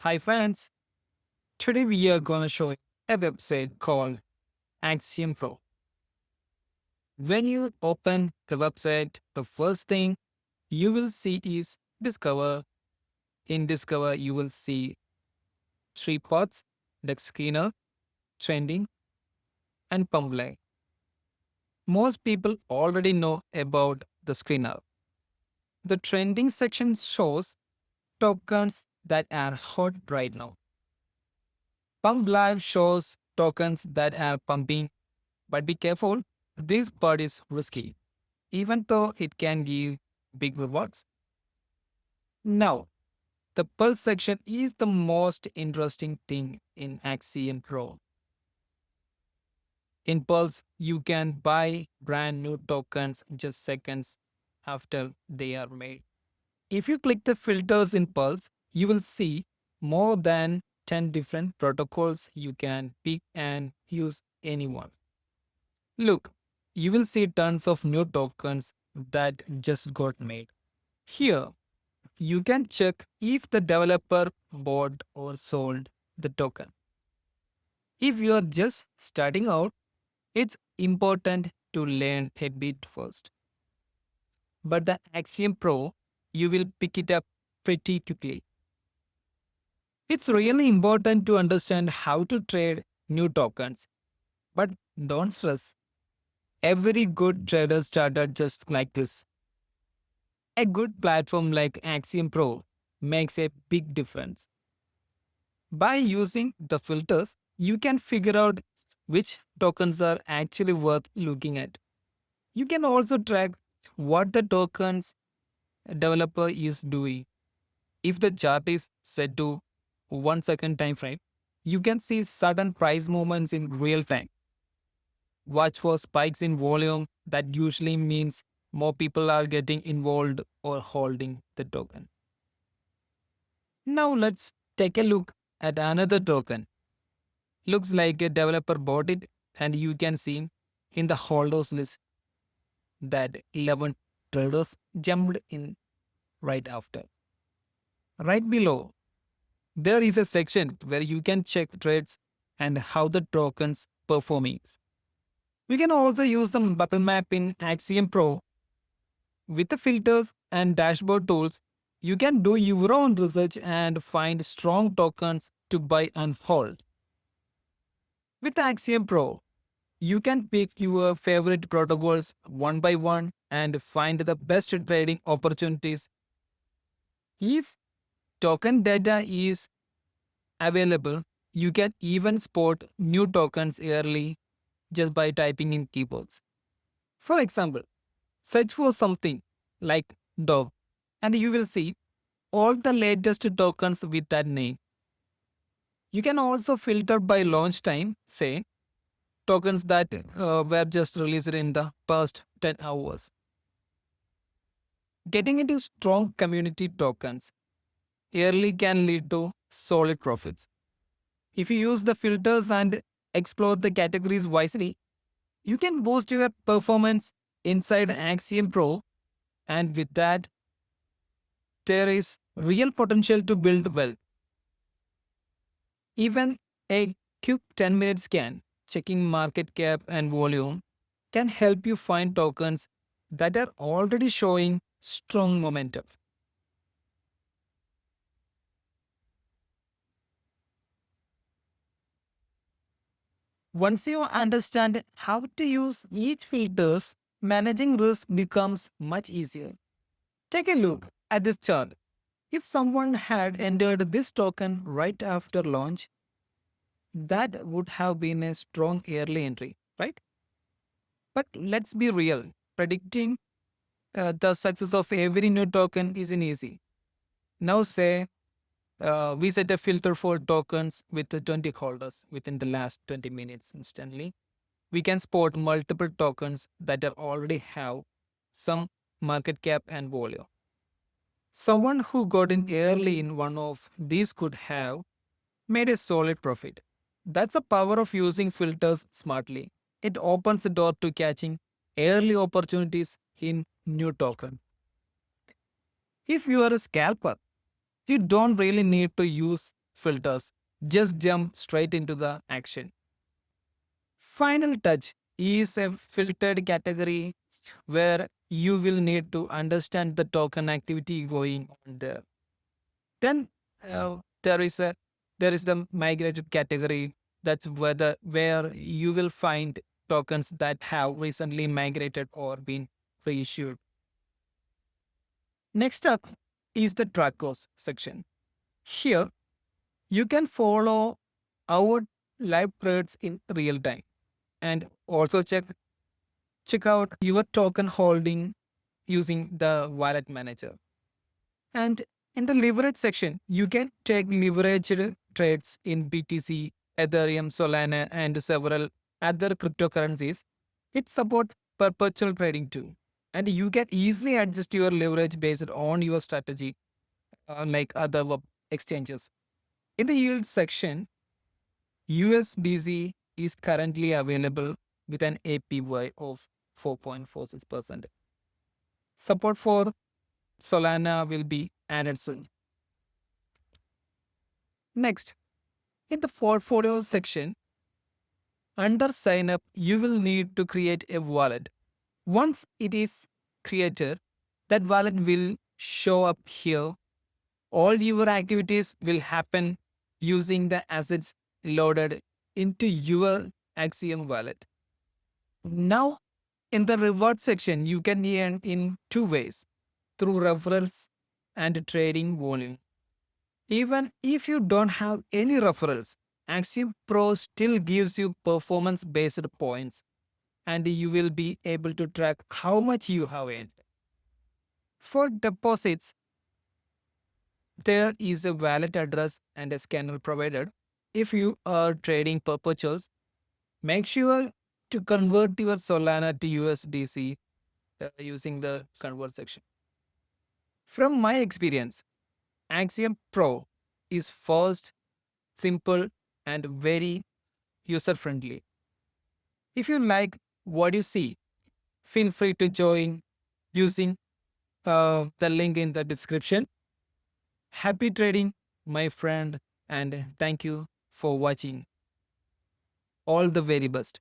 Hi friends, today we are going to show you a website called Axiom Pro. When you open the website, the first thing you will see is Discover. In Discover, you will see three parts: the screener, trending, and pump. Most people already know about the screener. The trending section shows tokens that are hot right now. Pump Live shows tokens that are pumping. But be careful, this part is risky, even though it can give big rewards. Now, the pulse section is the most interesting thing in Axiom Pro. In Pulse, you can buy brand new tokens just seconds after they are made. If you click the filters in Pulse, you will see more than 10 different protocols you can pick and use anyone. Look, you will see tons of new tokens that just got made. Here, you can check if the developer bought or sold the token. If you are just starting out, it's important to learn a bit first. But the Axiom Pro, you will pick it up pretty quickly. It's really important to understand how to trade new tokens. But don't stress. Every good trader started just like this. A good platform like Axiom Pro makes a big difference. By using the filters, you can figure out which tokens are actually worth looking at. You can also track what the tokens developer is doing. If the chart is set to 1 second time frame, you can see sudden price movements in real time. Watch for spikes in volume that usually means more people are getting involved or holding the token. Now let's take a look at another token. Looks like a developer bought it, and you can see in the holders list that 11 traders jumped in right after. Right below, there is a section where you can check trades and how the tokens performing. We can also use the bubble map in Axiom Pro. With the filters and dashboard tools, you can do your own research and find strong tokens to buy and hold. With Axiom Pro, you can pick your favorite protocols one by one and find the best trading opportunities. If token data is available, you can even spot new tokens early just by typing in keywords. For example, search for something like dog and you will see all the latest tokens with that name. You can also filter by launch time, say tokens that were just released in the past 10 hours. Getting into strong community tokens early can lead to solid profits. If you use the filters and explore the categories wisely, you can boost your performance inside Axiom Pro, and with that, there is real potential to build wealth. Even a quick 10-minute scan, checking market cap and volume, can help you find tokens that are already showing strong momentum. Once you understand how to use each filters, managing risk becomes much easier. Take a look at this chart. If someone had entered this token right after launch, that would have been a strong early entry, right? But let's be real. Predicting the success of every new token isn't easy. Now, say we set a filter for tokens with the 20 holders within the last 20 minutes instantly. We can spot multiple tokens that are already have some market cap and volume. Someone who got in early in one of these could have made a solid profit. That's the power of using filters smartly. It opens the door to catching early opportunities in new token. If you are a scalper, you don't really need to use filters. Just jump straight into the action. Final touch is a filtered category where you will need to understand the token activity going on there. Then there is a there is the migrated category. That's where you will find tokens that have recently migrated or been reissued. Next up is the trackers section. Here you can follow our live trades in real time and also check out your token holding using the wallet manager. And in the leverage section, you can take leveraged trades in BTC, Ethereum, Solana, and several other cryptocurrencies. It supports perpetual trading too. And you can easily adjust your leverage based on your strategy, like other web exchanges. In the yield section, USDC is currently available with an APY of 4.46%. Support for Solana will be added soon. Next, in the portfolio section, under sign up, you will need to create a wallet. Once it is created, that wallet will show up here. All your activities will happen using the assets loaded into your Axiom wallet. Now, in the reward section, you can earn in two ways through referrals and trading volume. Even if you don't have any referrals, Axiom Pro still gives you performance based points and you will be able to track how much you have earned. For deposits, there is a wallet address and a scanner provided. If you are trading perpetuals, make sure to convert your Solana to USDC using the convert section. From my experience, Axiom Pro is fast, simple, and very user friendly. If you like what you see, feel free to join using the link in the description. Happy trading, my friend, and thank you for watching. All the very best.